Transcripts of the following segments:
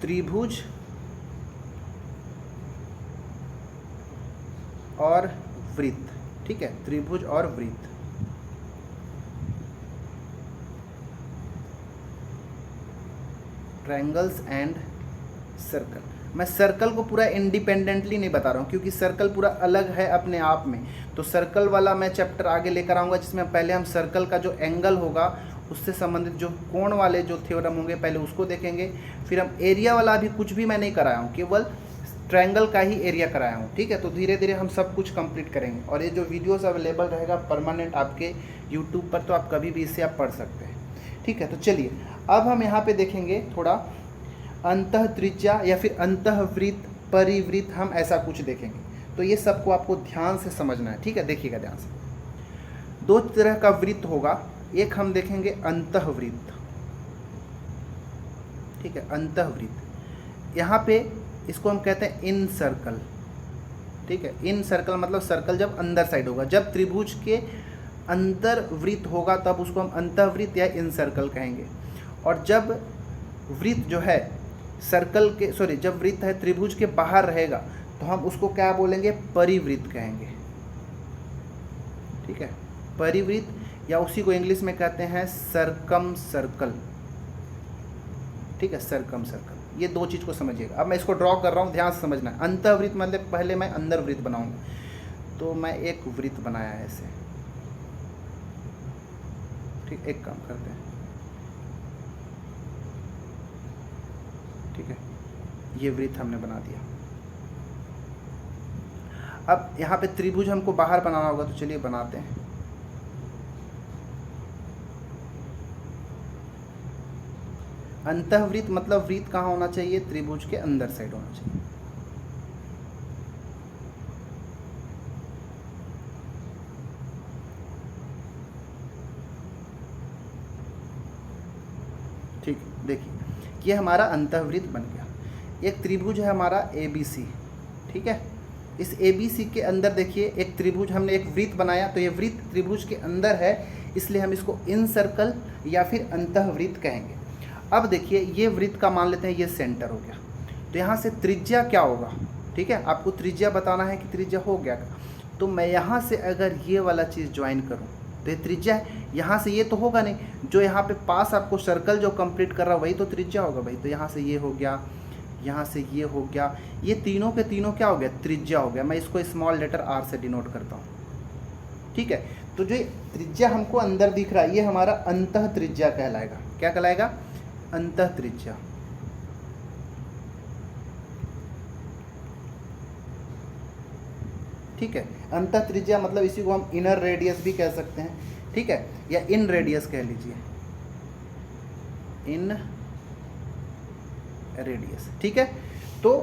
त्रिभुज और वृत्त, ठीक है, त्रिभुज और वृत्त। Triangles and circle. मैं सर्कल को पूरा इंडिपेंडेंटली नहीं बता रहा हूँ क्योंकि सर्कल पूरा अलग है अपने आप में। तो सर्कल वाला मैं चैप्टर आगे लेकर आऊँगा जिसमें पहले हम सर्कल का जो एंगल होगा उससे संबंधित जो कोण वाले जो थ्योरम होंगे पहले उसको देखेंगे। फिर हम एरिया वाला अभी कुछ भी मैं नहीं कराया हूँ, केवल ट्रायंगल का ही एरिया कराया हूँ, ठीक है। तो धीरे धीरे हम सब कुछ कंप्लीट करेंगे और ये जो वीडियोस अवेलेबल रहेगा परमानेंट आपके यूट्यूब पर, तो आप कभी भी इससे आप पढ़ सकते हैं, ठीक है। तो चलिए अब हम यहाँ पे देखेंगे थोड़ा अंतः त्रिज्या या फिर अंतःवृत्त, परिवृत्त, हम ऐसा कुछ देखेंगे। तो ये सबको आपको ध्यान से समझना है, ठीक है। देखिएगा ध्यान से। दो तरह का वृत्त होगा, एक हम देखेंगे अंतःवृत्त, ठीक है, अंतःवृत्त। यहाँ पे इसको हम कहते हैं इन सर्कल, ठीक है। इन सर्कल मतलब सर्कल जब अंदर साइड होगा, जब त्रिभुज के अंदर वृत्त होगा तब उसको हम अंतःवृत्त या इन सर्कल कहेंगे। और जब वृत्त जो है सर्कल के जब वृत्त है त्रिभुज के बाहर रहेगा तो हम उसको क्या बोलेंगे, परिवृत्त कहेंगे, ठीक है, परिवृत्त, या उसी को इंग्लिश में कहते हैं सरकम सर्कल, ठीक है, सरकम सर्कल। ये दो चीज़ को समझिएगा। अब मैं इसको ड्रॉ कर रहा हूँ, ध्यान से समझना है। अंतःवृत्त मतलब पहले मैं अंदर वृत्त बनाऊंगा, तो मैं एक वृत्त बनाया है ऐसे, ठीक। एक काम करते हैं, ठीक है, ये वृत्त हमने बना दिया। अब यहाँ पे त्रिभुज हमको बाहर बनाना होगा, तो चलिए बनाते हैं। अंतःवृत्त मतलब वृत्त कहाँ होना चाहिए, त्रिभुज के अंदर साइड होना चाहिए। ठीक, देखिए ये हमारा अंतःवृत्त बन गया। एक त्रिभुज है हमारा ABC, ठीक है। इस ABC के अंदर देखिए एक त्रिभुज, हमने एक वृत्त बनाया, तो ये वृत्त त्रिभुज के अंदर है, इसलिए हम इसको इन सर्कल या फिर अंतःवृत्त कहेंगे। अब देखिए ये वृत्त का मान लेते हैं ये सेंटर हो गया, तो यहाँ से त्रिज्या क्या होगा, ठीक है, आपको त्रिज्या बताना है कि त्रिज्या हो गया। तो मैं यहाँ से अगर ये वाला चीज़ ज्वाइन करूँ तो ये त्रिज्या है। यहाँ से ये तो होगा नहीं, जो यहाँ पे पास आपको सर्कल जो कंप्लीट कर रहा है वही तो त्रिज्या होगा भाई। तो यहाँ से ये हो गया, यहाँ से ये हो गया, ये तीनों के तीनों क्या हो गया, त्रिज्या हो गया। मैं इसको स्मॉल लेटर r से डिनोट करता हूँ, ठीक है। तो जो त्रिज्या हमको अंदर दिख रहा है ये हमारा अंतः त्रिज्या कहलाएगा। क्या कहलाएगा, अंतः त्रिज्या, ठीक है। अंतः त्रिज्या मतलब इसी को हम इनर रेडियस भी कह सकते हैं, ठीक है, या इन रेडियस कह लीजिए, इन रेडियस, ठीक है। तो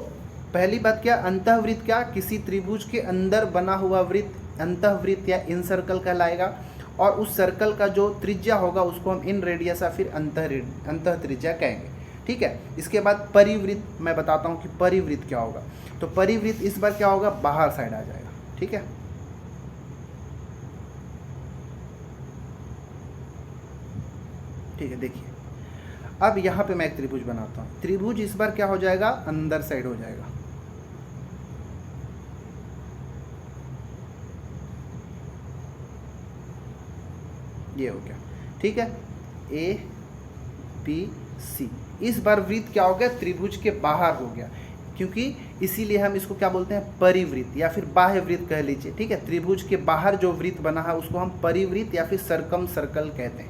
पहली बात क्या, अंतःवृत्त क्या, किसी त्रिभुज के अंदर बना हुआ वृत्त अंतःवृत्त या इन सर्कल कहलाएगा। और उस सर्कल का जो त्रिज्या होगा उसको हम इन रेडियस या फिर अंतः त्रिज्या कहेंगे, ठीक है। इसके बाद परिवृत्त मैं बताता हूँ कि परिवृत्त क्या होगा। तो परिवृत्त इस बार क्या होगा, बाहर साइड आ जाएगा, ठीक है। ठीक है, देखिए अब यहाँ पे मैं एक त्रिभुज बनाता हूँ। त्रिभुज इस बार क्या हो जाएगा, अंदर साइड हो जाएगा, ये हो गया, ठीक है, ABC। इस बार वृत्त क्या हो गया, त्रिभुज के बाहर हो गया, क्योंकि इसीलिए हम इसको क्या बोलते हैं, परिवृत्त या फिर बाह्य वृत्त कह लीजिए, ठीक है। त्रिभुज के बाहर जो वृत्त बना है उसको हम परिवृत्त या फिर सरकम सर्कल कहते हैं।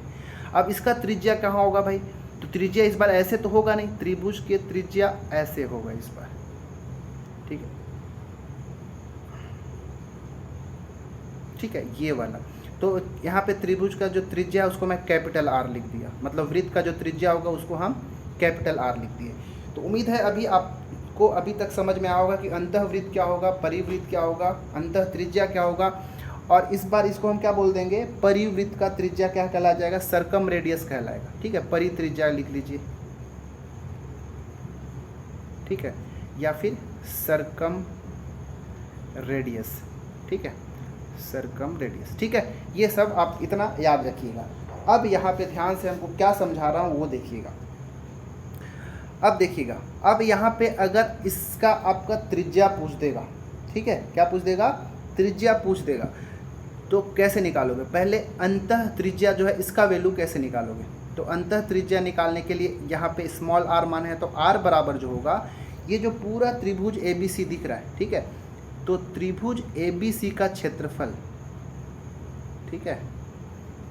अब इसका त्रिज्या कहाँ होगा भाई, तो त्रिज्या इस बार ऐसे तो होगा नहीं, त्रिभुज के त्रिज्या ऐसे होगा इस बार, ठीक है, ठीक है, ये वाला। तो यहाँ पे त्रिभुज का जो त्रिज्या है उसको मैं कैपिटल R लिख दिया, मतलब वृत्त का जो त्रिज्या होगा उसको हम कैपिटल R लिख दिए। तो उम्मीद है अभी आपको अभी तक समझ में आया होगा कि अंतःवृत्त क्या होगा, परिवृत्त क्या होगा, अंतः त्रिज्या क्या होगा। और इस बार इसको हम क्या बोल देंगे, परिवृत्त का त्रिज्या क्या कहला जाएगा, सरकम रेडियस कहलाएगा, ठीक है, परित्रिज्या लिख लीजिए, ठीक है, या फिर सरकम रेडियस, ठीक है, सरकम रेडियस, ठीक है। ये सब आप इतना याद रखिएगा। अब यहाँ पे ध्यान से हमको क्या समझा रहा हूँ वो देखिएगा। अब देखिएगा, अब यहाँ पे अगर इसका आपका त्रिज्या पूछ देगा, ठीक है, क्या पूछ देगा, त्रिज्या पूछ देगा, तो कैसे निकालोगे? पहले अंतः त्रिज्या जो है इसका वैल्यू कैसे निकालोगे? तो अंतः त्रिज्या निकालने के लिए यहाँ पे स्मॉल r मान है, तो r बराबर जो होगा, ये जो पूरा त्रिभुज ABC दिख रहा है, ठीक है, तो त्रिभुज ABC का क्षेत्रफल, ठीक है,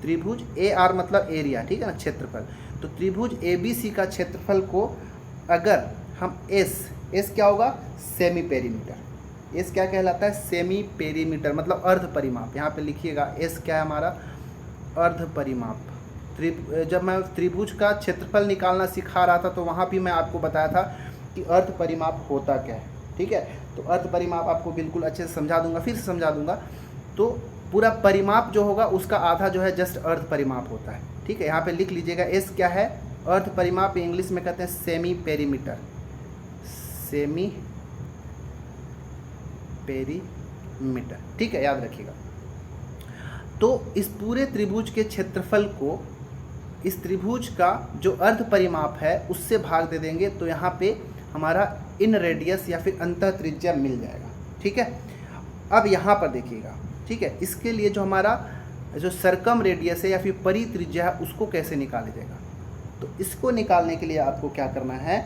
त्रिभुज AR मतलब एरिया, ठीक है ना, क्षेत्रफल, तो त्रिभुज ABC का क्षेत्रफल को अगर हम S क्या होगा, सेमी पेरीमीटर, S क्या कहलाता है, सेमी पेरीमीटर मतलब अर्ध परिमाप, यहाँ पे लिखिएगा S क्या है हमारा, अर्ध परिमाप। जब मैं त्रिभुज का क्षेत्रफल निकालना सिखा रहा था तो वहाँ भी मैं आपको बताया था कि अर्ध परिमाप होता क्या है, ठीक है, तो अर्ध परिमाप आपको बिल्कुल अच्छे से समझा दूंगा, फिर से समझा दूंगा। तो पूरा परिमाप जो होगा उसका आधा जो है जस्ट अर्ध परिमाप होता है, ठीक है, यहाँ पे लिख लीजिएगा S क्या है, अर्ध परिमाप, इंग्लिश में कहते हैं सेमी पेरीमीटर, सेमी पेरीमीटर, ठीक है, याद रखिएगा। तो इस पूरे त्रिभुज के क्षेत्रफल को इस त्रिभुज का जो अर्ध परिमाप है उससे भाग दे देंगे, तो यहाँ पे हमारा इन रेडियस या फिर अंतः त्रिज्या मिल जाएगा, ठीक है। अब यहाँ पर देखिएगा, ठीक है, इसके लिए जो हमारा जो सरकम रेडियस है या फिर परित्रिज्या है उसको कैसे निकाला जाएगा? तो इसको निकालने के लिए आपको क्या करना है,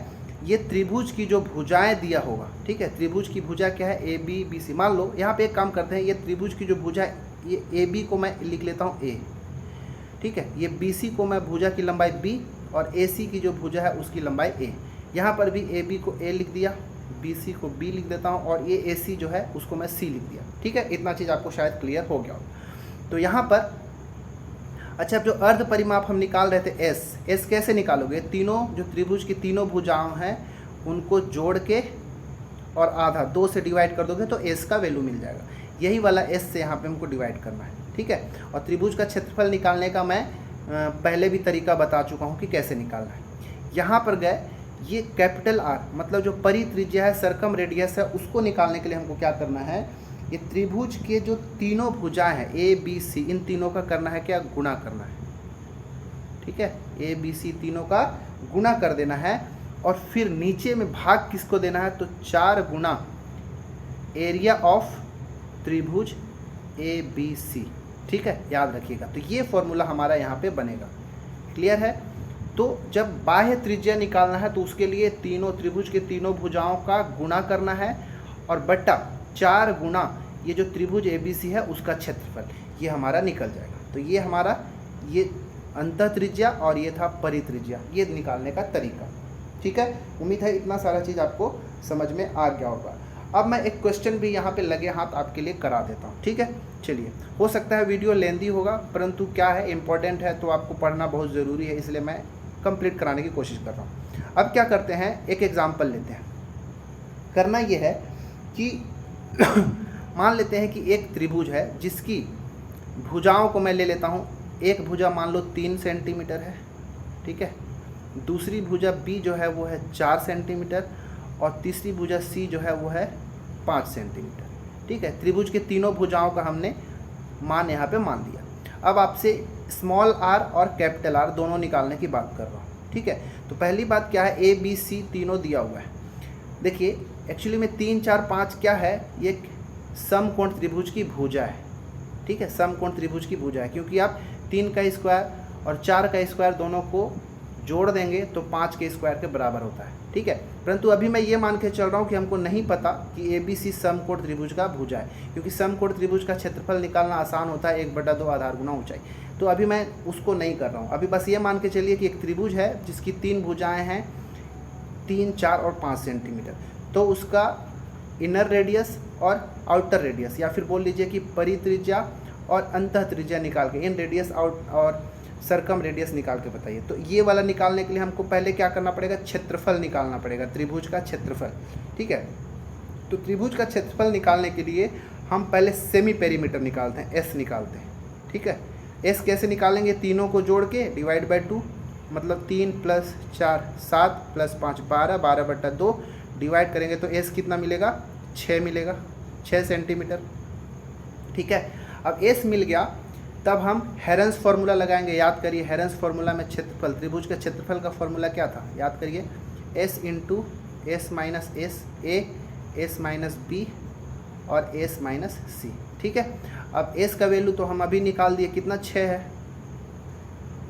ये त्रिभुज की जो भुजाएं दिया होगा, ठीक है, त्रिभुज की भुजा क्या है, ABC। मान लो यहाँ पे एक काम करते हैं, ये त्रिभुज की जो भुजा है, ये AB को मैं लिख लेता हूँ A, ठीक है, ये BC को मैं भुजा की लंबाई B और AC की जो भुजा है उसकी लंबाई A। यहाँ पर भी AB को A लिख दिया, BC को B लिख देता हूँ और ये AC जो है उसको मैं C लिख दिया, ठीक है, इतना चीज़ आपको शायद क्लियर हो गया हो। तो यहाँ पर अच्छा, अब जो अर्ध परिमाप हम निकाल रहे थे S कैसे निकालोगे? तीनों जो त्रिभुज की तीनों भुजाएं हैं उनको जोड़ के और आधा 2 से डिवाइड कर दोगे तो S का वैल्यू मिल जाएगा। यही वाला S से यहाँ पे हमको डिवाइड करना है, ठीक है। और त्रिभुज का क्षेत्रफल निकालने का मैं पहले भी तरीका बता चुका हूँ कि कैसे निकालना है। यहाँ पर गए, ये कैपिटल R मतलब जो परित्रिज्या है, सरकम रेडियस है, उसको निकालने के लिए हमको क्या करना है, ये त्रिभुज के जो तीनों भुजाएं हैं ABC, इन तीनों का करना है क्या, गुणा करना है, ठीक है, ABC तीनों का गुणा कर देना है। और फिर नीचे में भाग किसको देना है, तो 4 गुना एरिया ऑफ त्रिभुज ABC, ठीक है, याद रखिएगा। तो ये फॉर्मूला हमारा यहाँ पे बनेगा, क्लियर है। तो जब बाह्य त्रिज्या निकालना है तो उसके लिए तीनों त्रिभुज के तीनों भुजाओं का गुणा करना है और बट्टा 4 गुना ये जो त्रिभुज ABC है उसका क्षेत्रफल, ये हमारा निकल जाएगा। तो ये हमारा ये अंतः त्रिज्या और ये था परित्रिज्या, ये निकालने का तरीका, ठीक है। उम्मीद है इतना सारा चीज़ आपको समझ में आ गया होगा। अब मैं एक क्वेश्चन भी यहाँ पे लगे हाथ आपके लिए करा देता हूँ, ठीक है। चलिए, हो सकता है वीडियो लेंदी होगा, परंतु क्या है, इम्पोर्टेंट है तो आपको पढ़ना बहुत ज़रूरी है, इसलिए मैं कंप्लीट कराने की कोशिश कर रहा हूँ। अब क्या करते हैं, एक एग्जाम्पल लेते हैं। करना ये है कि मान लेते हैं कि एक त्रिभुज है जिसकी भुजाओं को मैं ले लेता हूँ। एक भुजा मान लो 3 सेंटीमीटर है, ठीक है, दूसरी भुजा B जो है वो है 4 सेंटीमीटर और तीसरी भुजा C जो है वो है 5 सेंटीमीटर, ठीक है। त्रिभुज के तीनों भुजाओं का हमने मान यहाँ पे मान दिया। अब आपसे स्मॉल r और कैपिटल R दोनों निकालने की बात कर रहा हूँ, ठीक है। तो पहली बात क्या है, ABC तीनों दिया हुआ है। देखिए, एक्चुअली में 3, 4, 5 क्या है, ये समकोण त्रिभुज की भुजा है, ठीक है, समकोण त्रिभुज की भुजा है, क्योंकि आप 3 का स्क्वायर और 4 का स्क्वायर दोनों को जोड़ देंगे तो 5 के स्क्वायर के बराबर होता है, ठीक है। परंतु अभी मैं ये मान के चल रहा हूँ कि हमको नहीं पता कि ABC समकोण त्रिभुज का भुजा है, क्योंकि समकोण त्रिभुज का क्षेत्रफल निकालना आसान होता है, 1/2 आधार गुना ऊंचाई। तो अभी मैं उसको नहीं कर रहा हूँ, अभी बस ये मान के चलिए कि एक त्रिभुज है जिसकी 3 भुजाएँ हैं, 3, 4 और 5 सेंटीमीटर। तो उसका इनर रेडियस और आउटर रेडियस, या फिर बोल लीजिए कि परित्रिज्या और अंतः त्रिज्या निकाल के, इन रेडियस आउट और सरकम रेडियस निकाल के बताइए। तो ये वाला निकालने के लिए हमको पहले क्या करना पड़ेगा, क्षेत्रफल निकालना पड़ेगा, त्रिभुज का क्षेत्रफल, ठीक है। तो त्रिभुज का क्षेत्रफल निकालने के लिए हम पहले सेमी पेरीमीटर निकालते हैं, S निकालते हैं, ठीक है। S कैसे निकालेंगे, तीनों को जोड़ के डिवाइड बाई 2, मतलब 3 + 4 7 + 5 12, 12/2 डिवाइड करेंगे तो S कितना मिलेगा, 6 मिलेगा, 6 सेंटीमीटर, ठीक है। अब S मिल गया, तब हम हेरेंस फार्मूला लगाएंगे। याद करिए, हेरेंस फार्मूला में क्षेत्रफल, त्रिभुज के क्षेत्रफल का फार्मूला क्या था, याद करिए, S into S minus S, A S minus B और एस माइनस सी। ठीक है, अब एस का वैल्यू तो हम अभी निकाल दिए, कितना 6 है,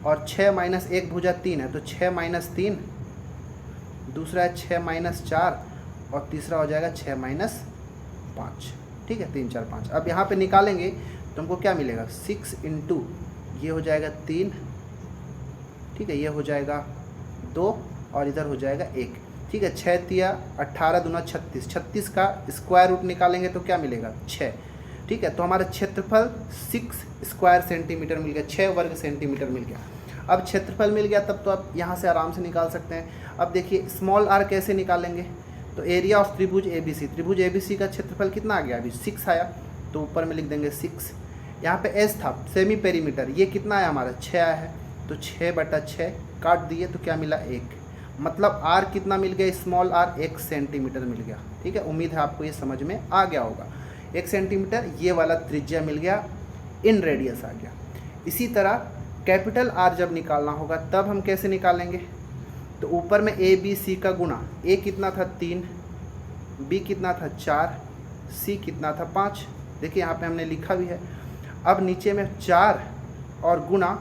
और 6 माइनस 1 भुजा 3 है, तो 6 माइनस 3, दूसरा है 6 माइनस 4, और तीसरा हो जाएगा 6 माइनस 5। ठीक है, 3 4 5। अब यहाँ पे निकालेंगे तो हमको क्या मिलेगा, 6 इंटू ये हो जाएगा 3, ठीक है, ये हो जाएगा 2 और इधर हो जाएगा 1। ठीक है, 6 तिया 18 दूना 36, 36 का स्क्वायर रूट निकालेंगे तो क्या मिलेगा, 6। ठीक है, तो हमारा क्षेत्रफल 6 स्क्वायर सेंटीमीटर मिल गया, 6 वर्ग सेंटीमीटर मिल गया। अब क्षेत्रफल मिल गया तब तो आप यहाँ से आराम से निकाल सकते हैं। अब देखिए स्मॉल आर कैसे निकालेंगे, तो एरिया ऑफ त्रिभुज ABC, त्रिभुज ABC का क्षेत्रफल कितना आ गया, अभी 6 आया, तो ऊपर में लिख देंगे 6। यहाँ पे एस था सेमी पेरीमीटर, ये कितना आया हमारा, 6 आया है, तो 6/6 काट दिए तो क्या मिला, 1। मतलब आर कितना मिल गया, स्मॉल आर 1 सेंटीमीटर मिल गया। ठीक है, उम्मीद है आपको ये समझ में आ गया होगा। 1 सेंटीमीटर ये वाला त्रिज्या मिल गया, इन रेडियस आ गया। इसी तरह कैपिटल आर जब निकालना होगा तब हम कैसे निकालेंगे, तो ऊपर में ABC का गुणा, ए कितना था 3, बी कितना था 4, सी कितना था 5। देखिए यहाँ पे हमने लिखा भी है। अब नीचे में 4 और गुणा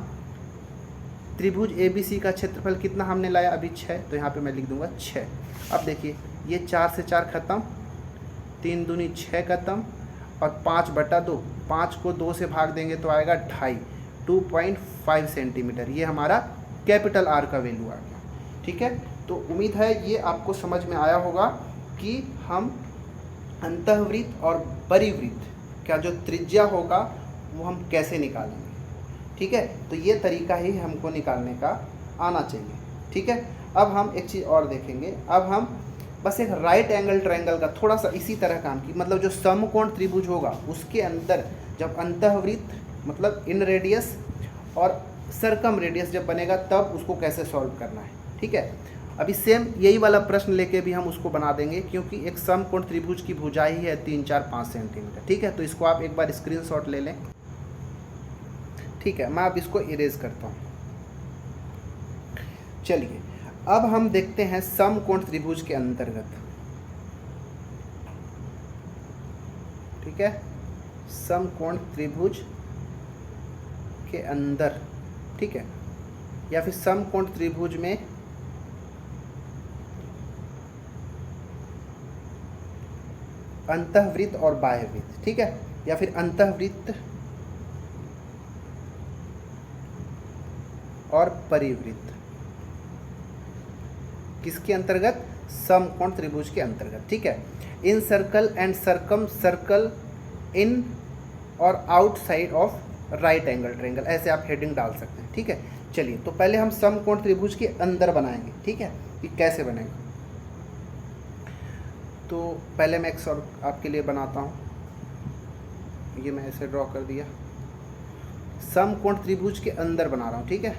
त्रिभुज ABC का क्षेत्रफल कितना हमने लाया अभी 6, तो यहाँ पे मैं लिख दूंगा 6। अब देखिए ये 4 से 4 खत्म, 3 दूनी 6 खत्म, और 5/2, 5 को 2 से भाग देंगे तो आएगा 2.5, 2.5 सेंटीमीटर। ये हमारा कैपिटल आर का वैल्यू आ गया। ठीक है, तो उम्मीद है ये आपको समझ में आया होगा कि हम अंतःवृत्त और परिवृत्त का जो त्रिज्या होगा वो हम कैसे निकालेंगे। ठीक है, तो ये तरीका ही हमको निकालने का आना चाहिए। ठीक है, अब हम एक चीज़ और देखेंगे। अब हम बस एक राइट एंगल ट्रायंगल का थोड़ा सा इसी तरह काम की, मतलब जो समकोण त्रिभुज होगा उसके अंदर जब अंतःवृत्त मतलब इन रेडियस और सरकम रेडियस जब बनेगा तब उसको कैसे सॉल्व करना है। ठीक है, अभी सेम यही वाला प्रश्न लेके भी हम उसको बना देंगे, क्योंकि एक समकोण त्रिभुज की भुजाई है 3 4 5 सेंटीमीटर। ठीक है, तो इसको आप एक बार स्क्रीनशॉट ले लें। ठीक है, मैं अब इसको इरेज करता हूँ। चलिए अब हम देखते हैं समकोण त्रिभुज के अंतर्गत। ठीक है, समकोण त्रिभुज के अंदर, ठीक है, या फिर समकोण त्रिभुज में अंतःवृत्त और बाह्यवृत्त। ठीक है, या फिर अंतःवृत्त और परिवृत्त, किसके अंतर्गत, समकोण त्रिभुज के अंतर्गत। ठीक है, इन सर्कल एंड सरकम सर्कल इन और outside of right angle triangle, ऐसे आप हेडिंग डाल सकते हैं। ठीक है, चलिए तो पहले हम समकोण त्रिभुज के अंदर बनाएंगे। ठीक है, कि कैसे बनेगा, तो पहले मैं एक और आपके लिए बनाता हूँ। ये मैं ऐसे ड्रॉ कर दिया, समकोण त्रिभुज के अंदर बना रहा हूँ। ठीक है,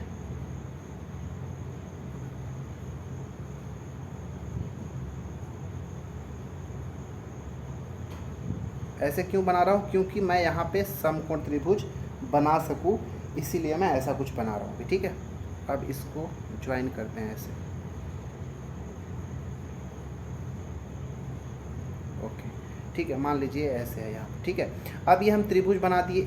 ऐसे क्यों बना रहा हूँ, क्योंकि मैं यहाँ पे समकोण त्रिभुज बना सकूँ, इसीलिए मैं ऐसा कुछ बना रहा हूँ। ठीक है, अब इसको ज्वाइन करते हैं ऐसे। ओके, ठीक है, मान लीजिए ऐसे है यहाँ। ठीक है, अब ये हम त्रिभुज बना दिए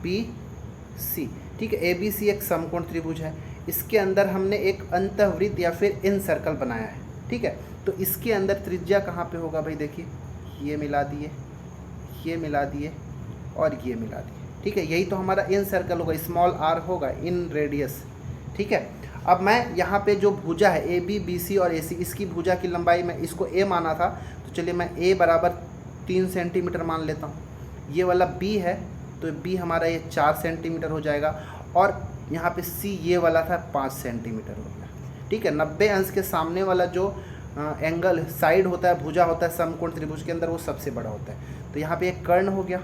ABC। ठीक है, ABC एक समकोण त्रिभुज है, इसके अंदर हमने एक अंतःवृत्त या फिर इन सर्कल बनाया है। ठीक है, तो इसके अंदर त्रिज्या कहाँ पे होगा भाई, देखिए ये मिला दिए, ये मिला दिए और ये मिला दिए। ठीक है, यही तो हमारा इन सर्कल होगा, स्मॉल आर होगा, इन रेडियस। ठीक है, अब मैं यहाँ पे जो भुजा है AB BC और AC, इसकी भुजा की लंबाई मैं इसको A माना था, तो चलिए मैं A बराबर 3 सेंटीमीटर मान लेता हूँ। ये वाला B है तो B हमारा ये 4 सेंटीमीटर हो जाएगा, और यहाँ पे C ये वाला था 5 सेंटीमीटर हो गया। ठीक है, 90 अंश के सामने वाला जो एंगल साइड होता है, भुजा होता है समकोण त्रिभुज के अंदर, वो सबसे बड़ा होता है। तो यहाँ पे एक कर्ण हो गया।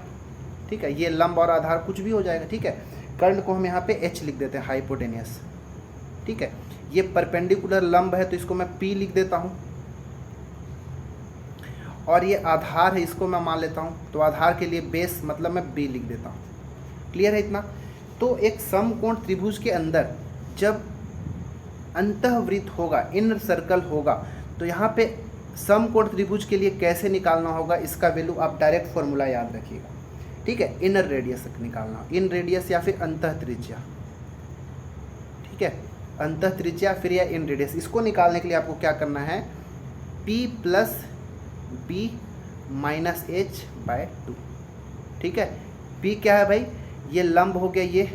ठीक है, ये लंब और आधार कुछ भी हो जाएगा। ठीक है, कर्ण को हम यहाँ पे H लिख देते हैं, हाइपोटेनियस। ठीक है, ये परपेंडिकुलर लंब है तो इसको मैं P लिख देता हूँ, और ये आधार है, इसको मैं मान लेता हूँ, तो आधार के लिए बेस मतलब मैं B लिख देता हूँ। क्लियर है इतना। तो एक समकोण त्रिभुज के अंदर जब अंतःवृत्त होगा, इनर सर्कल होगा, तो यहाँ पे समकोण त्रिभुज के लिए कैसे निकालना होगा इसका वैल्यू आप डायरेक्ट फॉर्मूला याद रखिएगा, ठीक है। इनर रेडियस निकालना, इन रेडियस या फिर अंतः त्रिज्या, ठीक है, अंतः त्रिज्या फिर या इन रेडियस। इसको निकालने के लिए आपको क्या करना है, P plus B minus h/2, ठीक है। P क्या है भाई, ये लंब हो गया ये,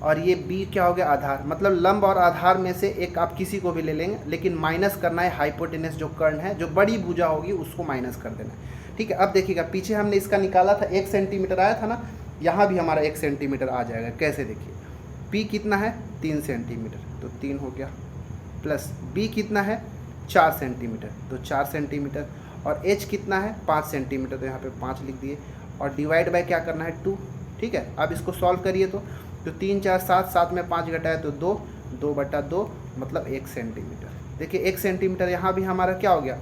और ये B क्या हो गया, आधार। मतलब लंब और आधार में से एक आप किसी को भी ले लेंगे, लेकिन माइनस करना है हाइपोटेनस जो कर्ण है, जो बड़ी भुजा होगी उसको माइनस कर देना है, ठीक है। अब देखिएगा पीछे हमने इसका निकाला था 1 सेंटीमीटर आया था ना, यहाँ भी हमारा 1 सेंटीमीटर आ जाएगा। कैसे, देखिए P कितना है 3 सेंटीमीटर, तो 3 हो गया, प्लस B कितना है 4 सेंटीमीटर, तो 4 सेंटीमीटर, और H कितना है 5 सेंटीमीटर, तो यहाँ पे 5 लिख दिए, और डिवाइड बाय क्या करना है 2, ठीक है। अब इसको सॉल्व करिए तो 3 4 7, 7 में 5 घटाए तो 2, 2/2 मतलब 1 सेंटीमीटर। देखिए 1 सेंटीमीटर यहाँ भी हमारा क्या हो गया,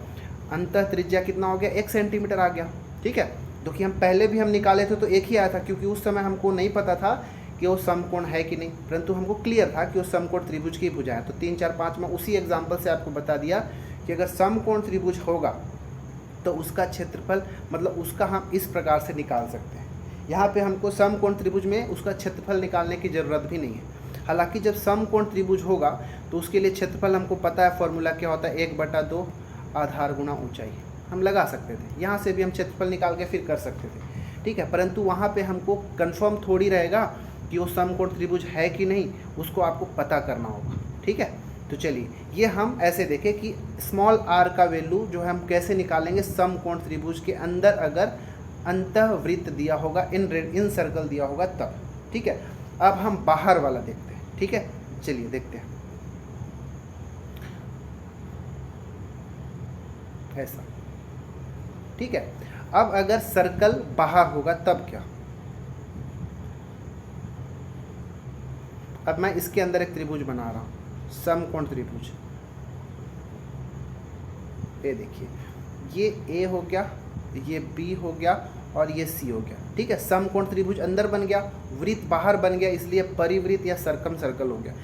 अंतः त्रिज्या कितना हो गया, 1 सेंटीमीटर आ गया, ठीक है। क्योंकि हम पहले भी हम निकाले थे तो 1 ही आया था, क्योंकि उस समय हमको नहीं पता था कि वो समकोण है कि नहीं, परंतु हमको क्लियर था कि वो समकोण त्रिभुज की भुजा है। तो 3 4 5 में उसी एग्जाम्पल से आपको बता दिया कि अगर समकोण त्रिभुज होगा तो उसका क्षेत्रफल, मतलब उसका हम इस प्रकार से निकाल सकते हैं। यहाँ पे हमको समकोण त्रिभुज में उसका क्षेत्रफल निकालने की ज़रूरत भी नहीं है। हालांकि जब समकोण त्रिभुज होगा तो उसके लिए क्षेत्रफल हमको पता है, फॉर्मूला क्या होता है, 1/2 आधार गुणा ऊंचाई, हम लगा सकते थे। यहाँ से भी हम क्षेत्रफल निकाल के फिर कर सकते थे, ठीक है। परंतु वहाँ पे हमको कंफर्म थोड़ी रहेगा कि वो समकोण त्रिभुज है कि नहीं, उसको आपको पता करना होगा, ठीक है। तो चलिए ये हम ऐसे देखें कि स्मॉल r का वैल्यू जो है हम कैसे निकालेंगे समकोण त्रिभुज के अंदर अगर अंतःवृत्त दिया होगा, इन सर्कल दिया होगा तब, ठीक है। अब हम बाहर वाला देखते हैं, ठीक है, चलिए देखते हैं। ऐसा, ठीक है। अब अगर सर्कल बाहर होगा तब क्या, अब मैं इसके अंदर एक त्रिभुज बना रहा हूं, समकोण त्रिभुज। ये देखिए ये A हो गया, ये B हो गया और ये C हो गया, ठीक है। समकोण त्रिभुज अंदर बन गया, वृत्त बाहर बन गया, इसलिए परिवृत्त या सर्कम सर्कल हो गया।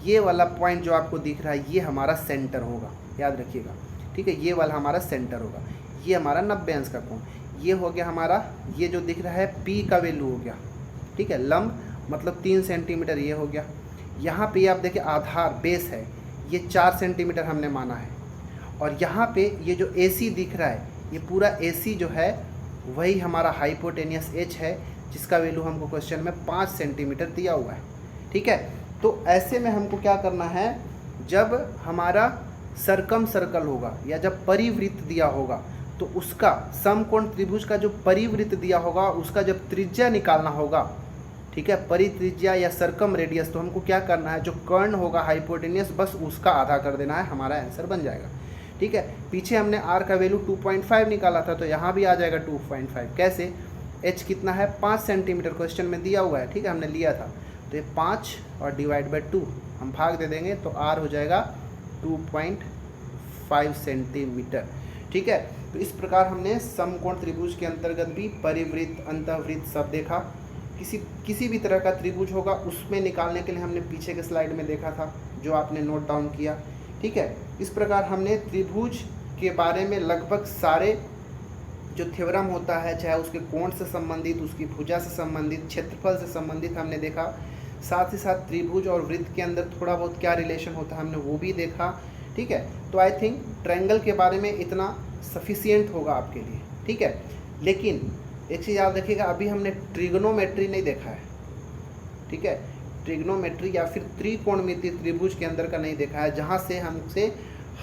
ये वाला पॉइंट जो आपको दिख रहा है ये हमारा सेंटर होगा, याद रखिएगा, ठीक है। ये वाला हमारा सेंटर होगा, ये हमारा 90 अंश का कोण, ये हो गया हमारा, ये जो दिख रहा है P का वैल्यू हो गया, ठीक है। लंब मतलब 3 सेंटीमीटर ये हो गया। यहाँ पे आप देखिए आधार बेस है, ये 4 सेंटीमीटर हमने माना है, और यहाँ पे ये जो AC दिख रहा है, ये पूरा AC जो है वही हमारा हाइपोटेनियस H है, जिसका वैल्यू हमको क्वेश्चन में 5 सेंटीमीटर दिया हुआ है, ठीक है। तो ऐसे में हमको क्या करना है, जब हमारा सर्कम सर्कल होगा या जब परिवृत्त दिया होगा तो उसका समकोण त्रिभुज का जो परिवृत्त दिया होगा उसका जब त्रिज्या निकालना होगा, ठीक है, परित्रिज्या या सर्कम रेडियस, तो हमको क्या करना है, जो कर्ण होगा हाइपोटेनियस बस उसका आधा कर देना है, हमारा आंसर बन जाएगा, ठीक है। पीछे हमने r का वैल्यू 2.5 निकाला था, तो यहाँ भी आ जाएगा 2.5। कैसे, h कितना है 5 सेंटीमीटर क्वेश्चन में दिया हुआ है, ठीक है, हमने लिया था, तो ये 5 और डिवाइड बाय 2 हम भाग दे देंगे तो r हो जाएगा 2.5 सेंटीमीटर, ठीक है। तो इस प्रकार हमने समकोण त्रिभुज के अंतर्गत भी परिवृत्त, अंतःवृत्त सब देखा। किसी भी तरह का त्रिभुज होगा उसमें निकालने के लिए हमने पीछे के स्लाइड में देखा था, जो आपने नोट डाउन किया, ठीक है। इस प्रकार हमने त्रिभुज के बारे में लगभग सारे जो थ्योरम होता है, चाहे उसके कोण से संबंधित, उसकी भुजा से संबंधित, क्षेत्रफल से संबंधित हमने देखा। साथ ही साथ त्रिभुज और वृत्त के अंदर थोड़ा बहुत क्या रिलेशन होता है हमने वो भी देखा, ठीक है। तो आई थिंक ट्रायंगल के बारे में इतना सफिशिएंट होगा आपके लिए, ठीक है। लेकिन एक चीज़ याद रखिएगा, अभी हमने ट्रिग्नोमेट्री नहीं देखा है, ठीक है। ट्रिग्नोमेट्री या फिर त्रिकोणमितीय त्रिभुज के अंदर का नहीं देखा है, जहाँ से हमसे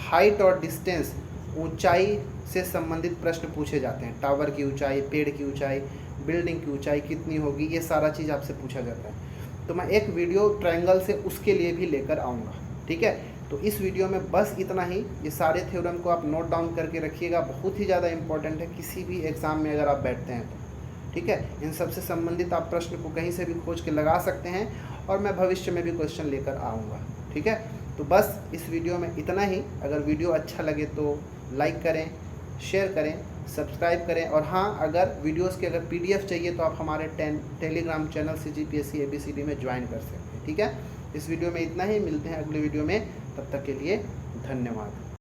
हाइट और डिस्टेंस, ऊंचाई से संबंधित प्रश्न पूछे जाते हैं। टावर की ऊंचाई, पेड़ की ऊंचाई, बिल्डिंग की ऊंचाई कितनी होगी, ये सारा चीज़ आपसे पूछा जाता है। तो मैं एक वीडियो ट्रायंगल से उसके लिए भी लेकर आऊँगा, ठीक है। तो इस वीडियो में बस इतना ही। ये सारे थ्योरम को आप नोट डाउन करके रखिएगा, बहुत ही ज़्यादा इंपॉर्टेंट है किसी भी एग्ज़ाम में अगर आप बैठते हैं तो, ठीक है। इन सब से संबंधित आप प्रश्न को कहीं से भी खोज के लगा सकते हैं, और मैं भविष्य में भी क्वेश्चन लेकर आऊँगा, ठीक है। तो बस इस वीडियो में इतना ही। अगर वीडियो अच्छा लगे तो लाइक करें, शेयर करें, सब्सक्राइब करें, और हाँ, अगर वीडियोस के अगर PDF चाहिए तो आप हमारे टेलीग्राम चैनल CGPSC ABCD में ज्वाइन कर सकते हैं, ठीक है। इस वीडियो में इतना ही, मिलते हैं अगले वीडियो में। तब तक के लिए धन्यवाद।